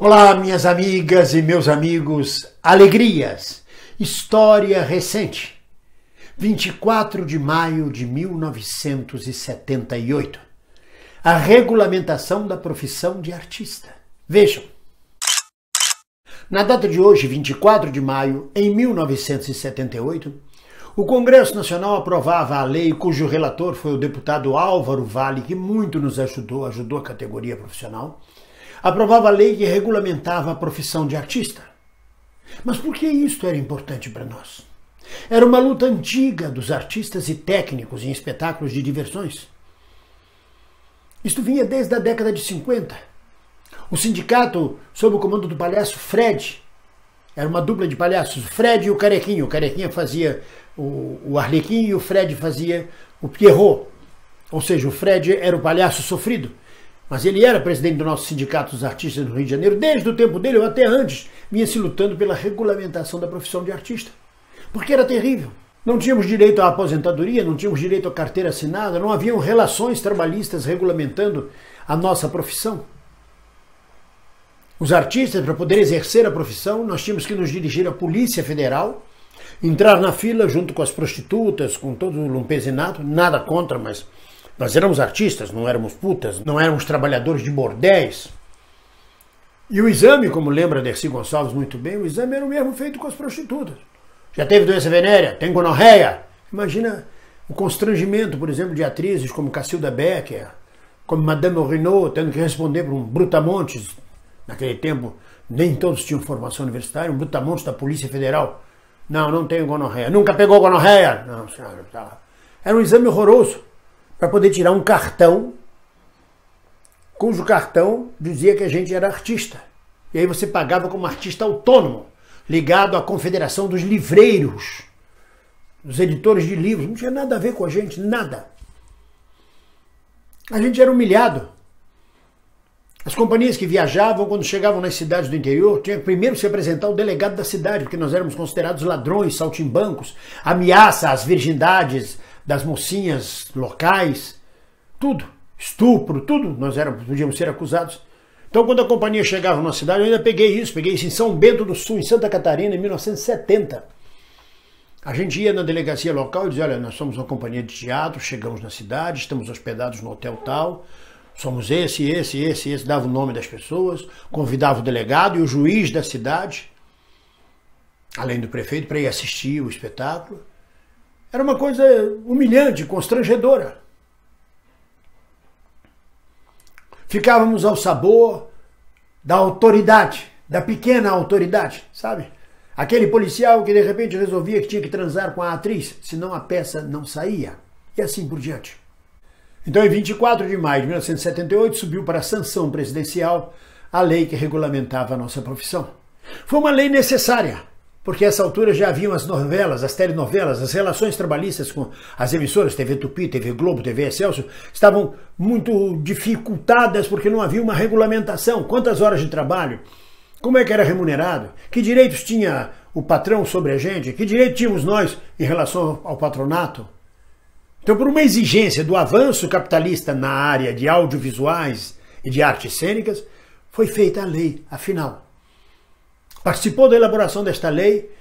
Olá, minhas amigas e meus amigos, alegrias, história recente, 24 de maio de 1978, a regulamentação da profissão de artista. Vejam, na data de hoje, 24 de maio, em 1978, o Congresso Nacional aprovava a lei cujo relator foi o deputado Álvaro Valle, que muito nos ajudou a categoria profissional, aprovava a lei que regulamentava a profissão de artista. Mas por que isto era importante para nós? Era uma luta antiga dos artistas e técnicos em espetáculos de diversões. Isto vinha desde a década de 50. O sindicato, sob o comando do palhaço Fred, era uma dupla de palhaços, o Fred e o Carequinho. O Carequinha fazia o Arlequim e o Fred fazia o Pierrot. Ou seja, o Fred era o palhaço sofrido. Mas ele era presidente do nosso sindicato dos artistas do Rio de Janeiro, desde o tempo dele, ou até antes, vinha se lutando pela regulamentação da profissão de artista. Porque era terrível. Não tínhamos direito à aposentadoria, não tínhamos direito à carteira assinada, não haviam relações trabalhistas regulamentando a nossa profissão. Os artistas, para poder exercer a profissão, nós tínhamos que nos dirigir à Polícia Federal, entrar na fila junto com as prostitutas, com todo o lumpesinato, nada contra, mas nós éramos artistas, não éramos putas, não éramos trabalhadores de bordéis. E o exame, como lembra Dercy Gonçalves muito bem, o exame era o mesmo feito com as prostitutas. Já teve doença venérea? Tem gonorreia? Imagina o constrangimento, por exemplo, de atrizes como Cacilda Becker, como Madame Renaud, tendo que responder para um brutamontes. Naquele tempo, nem todos tinham formação universitária, um brutamontes da Polícia Federal. Não tenho gonorreia. Nunca pegou gonorreia? Não, senhora. Era um exame horroroso, para poder tirar um cartão, cujo cartão dizia que a gente era artista. E aí você pagava como artista autônomo, ligado à Confederação dos Livreiros, dos editores de livros. Não tinha nada a ver com a gente, nada. A gente era humilhado. As companhias que viajavam, quando chegavam nas cidades do interior, tinha que primeiro se apresentar o delegado da cidade, porque nós éramos considerados ladrões, saltimbancos, ameaça às virgindades das mocinhas locais, tudo, estupro, tudo, podíamos ser acusados. Então, quando a companhia chegava na cidade, eu ainda peguei isso em São Bento do Sul, em Santa Catarina, em 1970. A gente ia na delegacia local e dizia, olha, nós somos uma companhia de teatro, chegamos na cidade, estamos hospedados no hotel tal, somos esse, dava o nome das pessoas, convidava o delegado e o juiz da cidade, além do prefeito, para ir assistir o espetáculo. Era uma coisa humilhante, constrangedora. Ficávamos ao sabor da autoridade, da pequena autoridade, sabe? Aquele policial que de repente resolvia que tinha que transar com a atriz, senão a peça não saía, e assim por diante. Então, em 24 de maio de 1978, subiu para a sanção presidencial a lei que regulamentava a nossa profissão. Foi uma lei necessária, porque a essa altura já haviam as novelas, as telenovelas, as relações trabalhistas com as emissoras, TV Tupi, TV Globo, TV Excelsior, estavam muito dificultadas porque não havia uma regulamentação. Quantas horas de trabalho? Como é que era remunerado? Que direitos tinha o patrão sobre a gente? Que direito tínhamos nós em relação ao patronato? Então, por uma exigência do avanço capitalista na área de audiovisuais e de artes cênicas, foi feita a lei, afinal. Participou da elaboração desta lei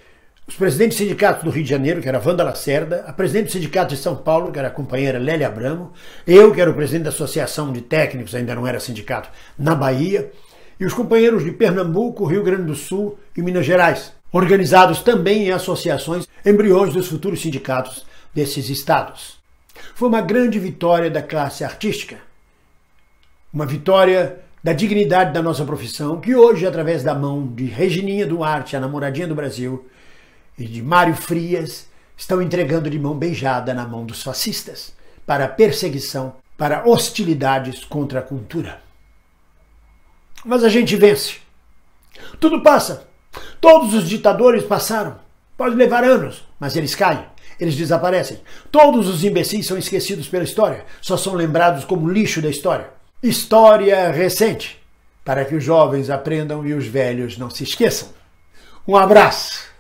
os presidentes do sindicato do Rio de Janeiro, que era Wanda Lacerda, a presidente do sindicato de São Paulo, que era a companheira Lélia Abramo, eu, que era o presidente da Associação de Técnicos, ainda não era sindicato, na Bahia, e os companheiros de Pernambuco, Rio Grande do Sul e Minas Gerais, organizados também em associações embriões dos futuros sindicatos desses estados. Foi uma grande vitória da classe artística, uma vitória da dignidade da nossa profissão, que hoje, através da mão de Regininha Duarte, a namoradinha do Brasil, e de Mário Frias, estão entregando de mão beijada na mão dos fascistas, para a perseguição, para hostilidades contra a cultura. Mas a gente vence. Tudo passa. Todos os ditadores passaram. Pode levar anos, mas eles caem. Eles desaparecem. Todos os imbecis são esquecidos pela história, só são lembrados como lixo da história. História recente, para que os jovens aprendam e os velhos não se esqueçam. Um abraço!